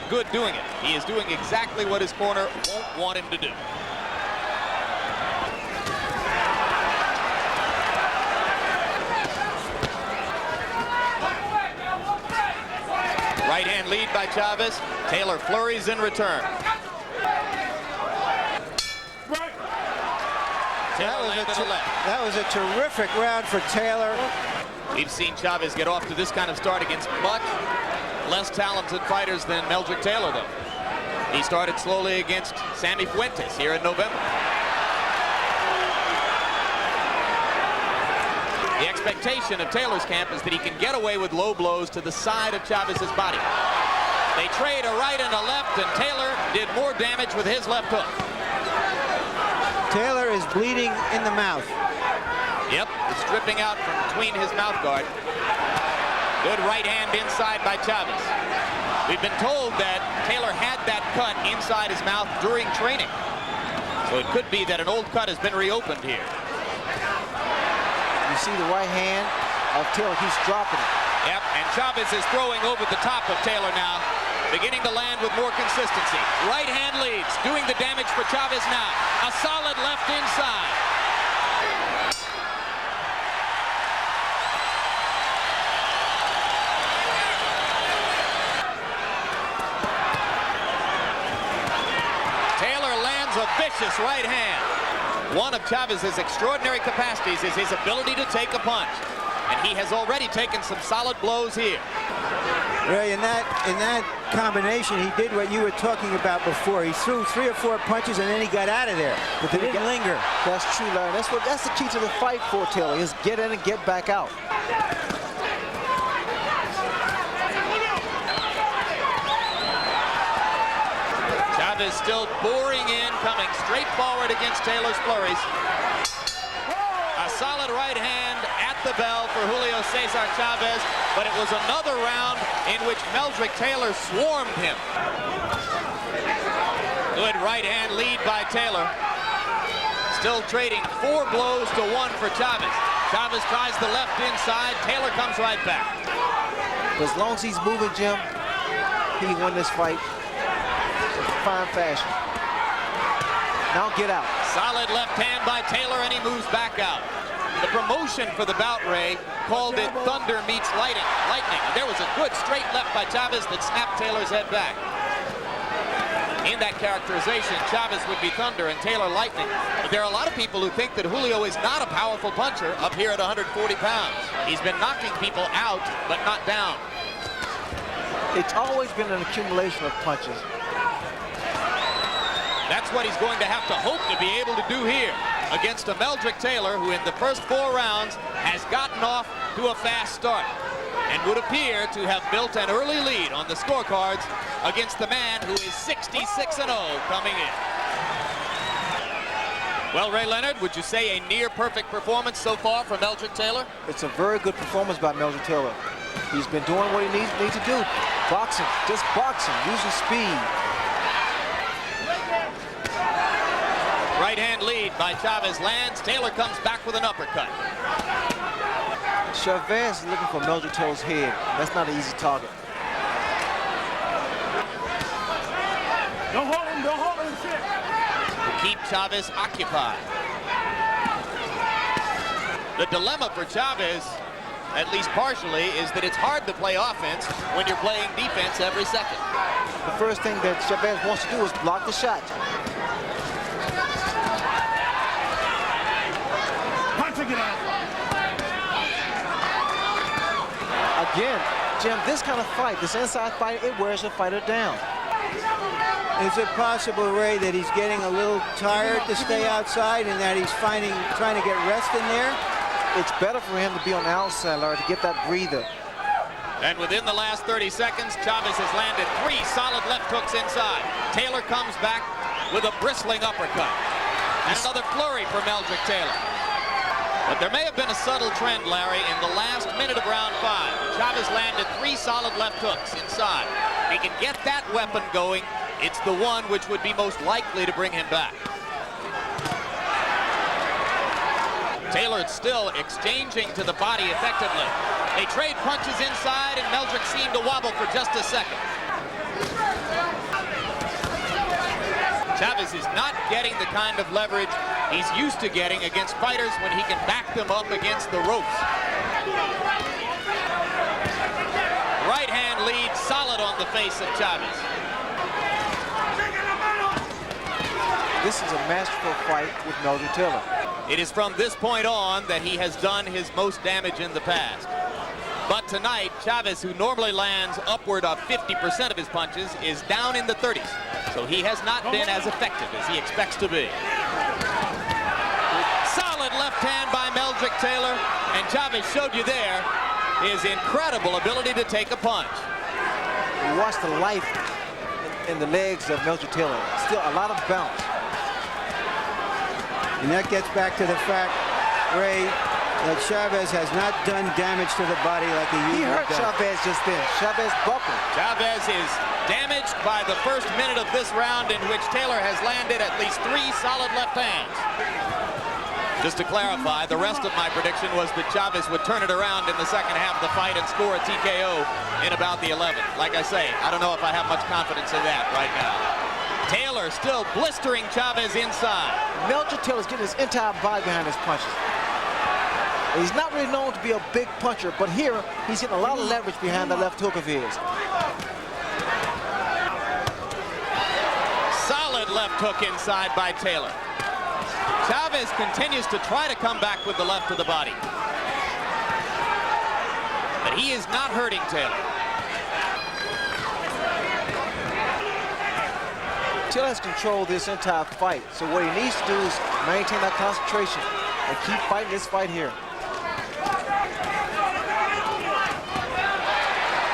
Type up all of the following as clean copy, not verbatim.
good doing it. He is doing exactly what his corner won't want him to do. Right hand lead by Chavez. Taylor flurries in return. That was a terrific round for Taylor. We've seen Chavez get off to this kind of start against much less talented fighters than Meldrick Taylor, though. He started slowly against Sammy Fuentes here in November. The expectation of Taylor's camp is that he can get away with low blows to the side of Chavez's body. They trade a right and a left, and Taylor did more damage with his left hook. Taylor is bleeding in the mouth. Yep, it's dripping out from between his mouth guard. Good right hand inside by Chavez. We've been told that Taylor had that cut inside his mouth during training. So it could be that an old cut has been reopened here. You see the right hand of Taylor, he's dropping it. Yep, and Chavez is throwing over the top of Taylor now, beginning to land with more consistency. Right hand leads, doing the damage for Chavez now. A solid left inside. Taylor lands a vicious right hand. One of Chavez's extraordinary capacities is his ability to take a punch. And he has already taken some solid blows here. Ray, in that combination, he did what you were talking about before. He threw 3 or 4 punches and then he got out of there. But they didn't linger. That's true, Larry. That's the key to the fight for Taylor, is get in and get back out. Chavez still boring in, coming straight forward against Taylor's flurries. A solid right hand at the bell for Julio César Chávez, but it was another round in which Meldrick Taylor swarmed him. Good right hand lead by Taylor. Still trading 4 blows to 1 for Chavez. Chavez tries the left inside. Taylor comes right back. As long as he's moving, Jim, he can win this fight in fine fashion. Now get out. Solid left hand by Taylor, and he moves back out. The promotion for the bout, Ray, called it thunder meets lightning. And there was a good straight left by Chavez that snapped Taylor's head back. In that characterization, Chavez would be thunder and Taylor lightning. But there are a lot of people who think that Julio is not a powerful puncher up here at 140 pounds. He's been knocking people out, but not down. It's always been an accumulation of punches. That's what he's going to have to hope to be able to do here against a Meldrick Taylor who in the first 4 rounds has gotten off to a fast start and would appear to have built an early lead on the scorecards against the man who is 66-0 coming in. Well, Ray Leonard, would you say a near perfect performance so far from Meldrick Taylor? It's a very good performance by Meldrick Taylor. He's been doing what he needs to do. Boxing, just boxing, using speed. Right hand lead by Chavez lands. Taylor comes back with an uppercut. Chavez is looking for Meldrick Taylor's head. That's not an easy target. Don't hold him, shit. To keep Chavez occupied. The dilemma for Chavez, at least partially, is that it's hard to play offense when you're playing defense every second. The first thing that Chavez wants to do is block the shot. Again, Jim, this kind of fight, this inside fight, it wears a fighter down. Is it possible, Ray, that he's getting a little tired to stay outside and that he's trying to get rest in there? It's better for him to be on the outside, Larry, to get that breather. And within the last 30 seconds, Chavez has landed 3 solid left hooks inside. Taylor comes back with a bristling uppercut. And another flurry for Meldrick Taylor. But there may have been a subtle trend, Larry, in the last minute of round 5. Chavez landed 3 solid left hooks inside. If he can get that weapon going, it's the one which would be most likely to bring him back. Taylor still exchanging to the body effectively. They trade punches inside, and Meldrick seemed to wobble for just a second. Chavez is not getting the kind of leverage he's used to getting against fighters when he can back them up against the ropes. Right hand lead solid on the face of Chavez. This is a masterful fight with Meldrick Taylor. It is from this point on that he has done his most damage in the past. But tonight, Chavez, who normally lands upward of 50% of his punches, is down in the 30s. So he has not been as effective as he expects to be. Solid left hand by Meldrick Taylor, and Chavez showed you there his incredible ability to take a punch. You watch the life in the legs of Meldrick Taylor. Still a lot of bounce. And that gets back to the fact, Ray, that Chavez has not done damage to the body like he usually does. He hurt Chavez just then. Chavez buckled. Chavez is damaged by the first minute of this round, in which Taylor has landed at least 3 solid left hands. Just to clarify, the rest of my prediction was that Chavez would turn it around in the second half of the fight and score a TKO in about the 11th. Like I say, I don't know if I have much confidence in that right now. Taylor still blistering Chavez inside. Meldrick Taylor's getting his entire body behind his punches. He's not really known to be a big puncher, but here he's getting a lot of leverage behind the left hook of his. Solid left hook inside by Taylor. Chavez continues to try to come back with the left of the body. But he is not hurting Taylor. Taylor has controlled this entire fight, so what he needs to do is maintain that concentration and keep fighting this fight here.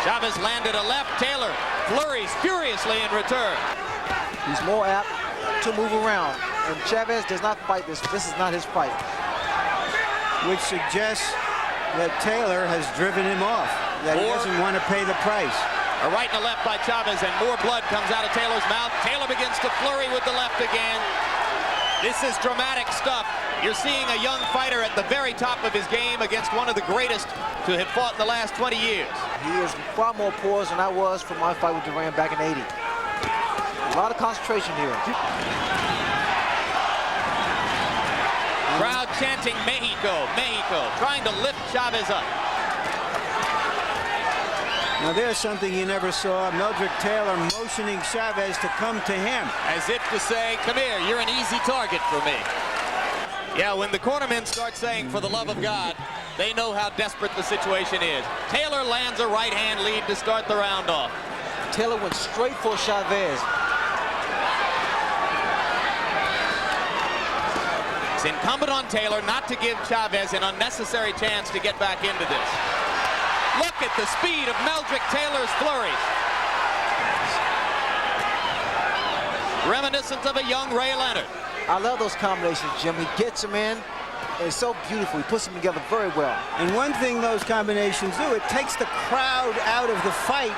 Chavez landed a left. Taylor flurries furiously in return. He's more apt to move around, and Chavez does not fight this. This is not his fight. Which suggests that Taylor has driven him off, that he doesn't want to pay the price. A right and a left by Chavez, and more blood comes out of Taylor's mouth. Taylor begins to flurry with the left again. This is dramatic stuff. You're seeing a young fighter at the very top of his game against one of the greatest to have fought in the last 20 years. He is far more poised than I was for my fight with Duran back in '80. A lot of concentration here. Crowd chanting Mexico, Mexico, trying to lift Chavez up. Now there's something you never saw. Meldrick Taylor motioning Chavez to come to him. As if to say, come here, you're an easy target for me. Yeah, when the cornermen start saying, for the love of God, they know how desperate the situation is. Taylor lands a right-hand lead to start the round off. Taylor went straight for Chavez. It's incumbent on Taylor not to give Chavez an unnecessary chance to get back into this. Look at the speed of Meldrick Taylor's flurries. Reminiscent of a young Ray Leonard. I love those combinations, Jim. He gets them in, and it's so beautiful. He puts them together very well. And one thing those combinations do, it takes the crowd out of the fight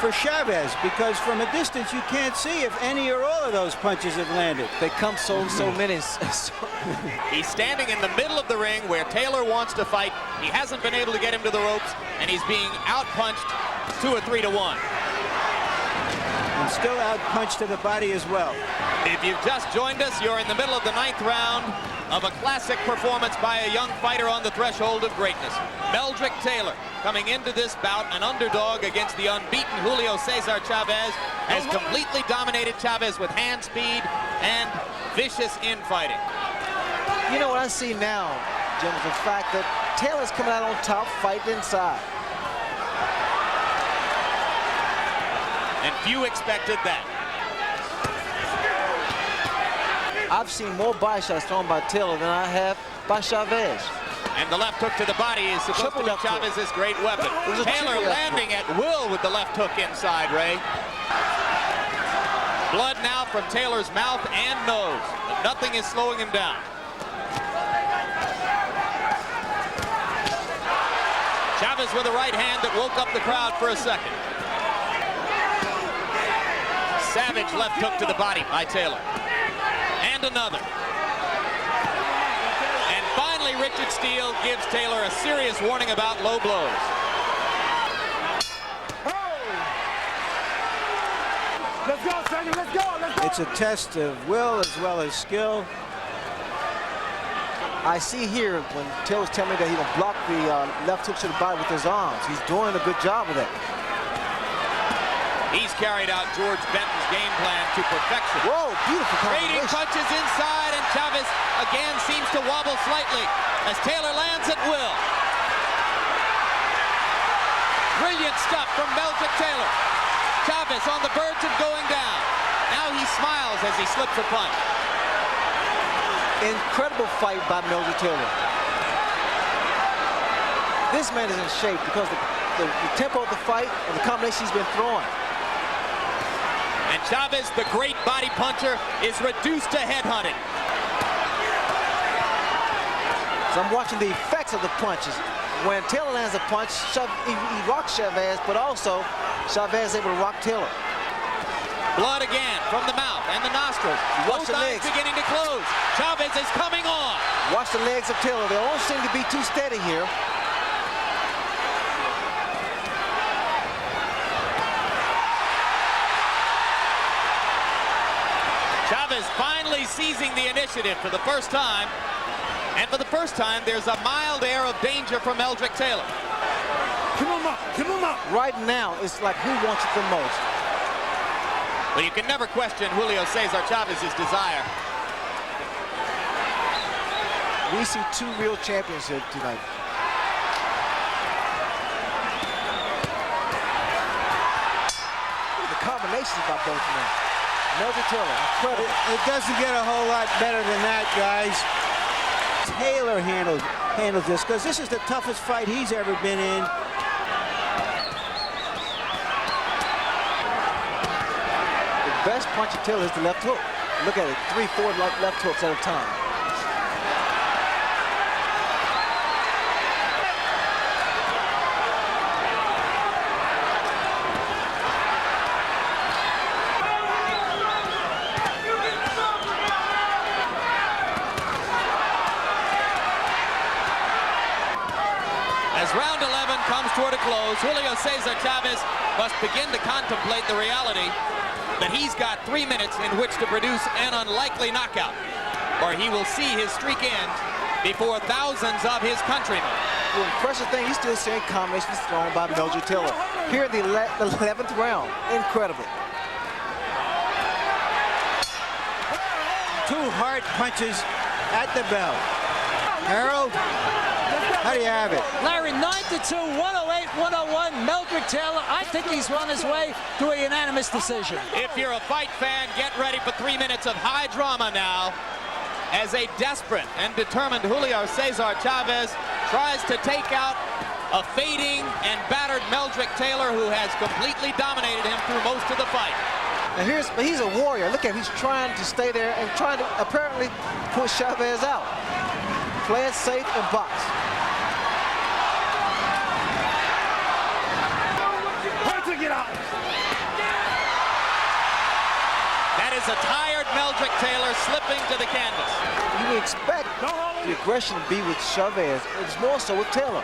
for Chavez, because from a distance you can't see if any or all of those punches have landed. They come so many. He's standing in the middle of the ring where Taylor wants to fight. He hasn't been able to get him to the ropes, and he's being outpunched 2 or 3 to 1. And still outpunched to the body as well. If you've just joined us, you're in the middle of the 9th round of a classic performance by a young fighter on the threshold of greatness. Meldrick Taylor, coming into this bout an underdog against the unbeaten Julio César Chávez, has completely dominated Chavez with hand speed and vicious infighting. You know what I see now, Jim, is the fact that Taylor's coming out on top, fighting inside. And few expected that. I've seen more body shots thrown by Taylor than I have by Chavez. And the left hook to the body is supposed to be Chavez's great weapon. Taylor landing at will with the left hook inside, Ray. Blood now from Taylor's mouth and nose, but nothing is slowing him down. Chavez with a right hand that woke up the crowd for a second. Savage left hook to the body by Taylor. And another. And finally, Richard Steele gives Taylor a serious warning about low blows. Let's go, César, let's go, let's go. It's a test of will as well as skill. I see here when Taylor's telling me that he will block the left hook to the body with his arms. He's doing a good job of that. He's carried out George Benton's game plan to perfection. Whoa, beautiful Trading combination. punches inside, and Chávez again seems to wobble slightly as Taylor lands at will. Brilliant stuff from Meldrick Taylor. Chávez on the verge of going down. Now he smiles as he slips a punch. Incredible fight by Meldrick Taylor. This man is in shape because the tempo of the fight and the combination he's been throwing. And Chávez, the great body puncher, is reduced to headhunting. So I'm watching the effects of the punches. When Taylor lands a punch, he rocks Chávez, but also Chávez is able to rock Taylor. Blood again from the mouth and the nostrils. Watch Both the eyes legs. beginning to close. Chávez is coming on. Watch the legs of Taylor. They don't seem to be too steady here. Chávez finally seizing the initiative for the first time. And for the first time, there's a mild air of danger from Meldrick Taylor. Keep him up. Keep him up. Right now, it's like who wants it the most. But you can never question Julio César Chávez's desire. We see two real champions here tonight. Look at the combinations by both men. Meldrick Taylor, incredible. It doesn't get a whole lot better than that, guys. Taylor handled this because this is the toughest fight he's ever been in. The best punch of Taylor is the left hook. Look at it, 3-4 left hooks at a time. As round 11 comes toward a close, Julio César Chávez must begin to contemplate the reality that he's got 3 minutes in which to produce an unlikely knockout, or he will see his streak end before thousands of his countrymen. The impressive thing, he's still seeing combinations thrown by Meldrick Taylor. Here in the 11th round, incredible. Two hard punches at the bell. Harold, how do you have it? Larry, 9-2, 108, 101, Meldrick Taylor. I think he's on his way to a unanimous decision. If you're a fight fan, get ready for 3 minutes of high drama now, as a desperate and determined Julio César Chávez tries to take out a fading and battered Meldrick Taylor, who has completely dominated him through most of the fight. And he's a warrior. Look at him, he's trying to stay there and trying to apparently push Chávez out. Play it safe and box. Get out. That is a tired Meldrick Taylor slipping to the canvas. You would expect the aggression to be with Chávez. It's more so with Taylor.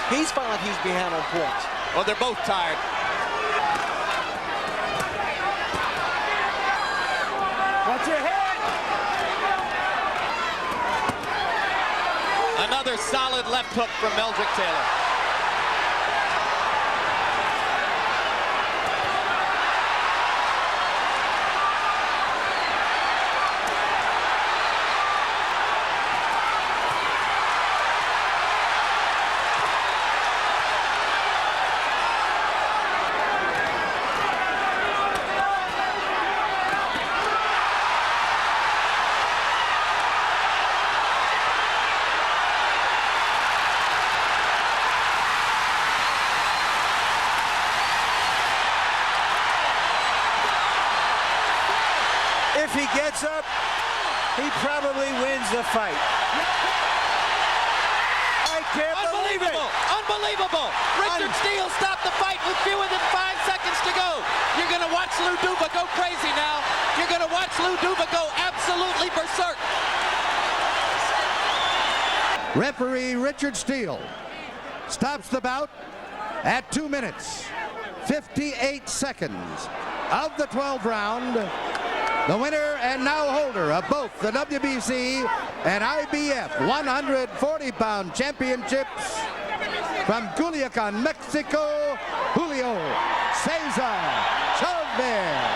He's felt like he's behind on points. Well, they're both tired. Watch your head. Another solid left hook from Meldrick Taylor. If he gets up, he probably wins the fight. I can't believe it. Unbelievable! Richard Steele stopped the fight with fewer than 5 seconds to go. You're going to watch Lou Duva go crazy now. You're going to watch Lou Duva go absolutely berserk. Referee Richard Steele stops the bout at 2 minutes, 58 seconds. of the 12th round, the winner and now holder of both the WBC and IBF 140-pound championships from Culiacan, Mexico, Julio César Chávez.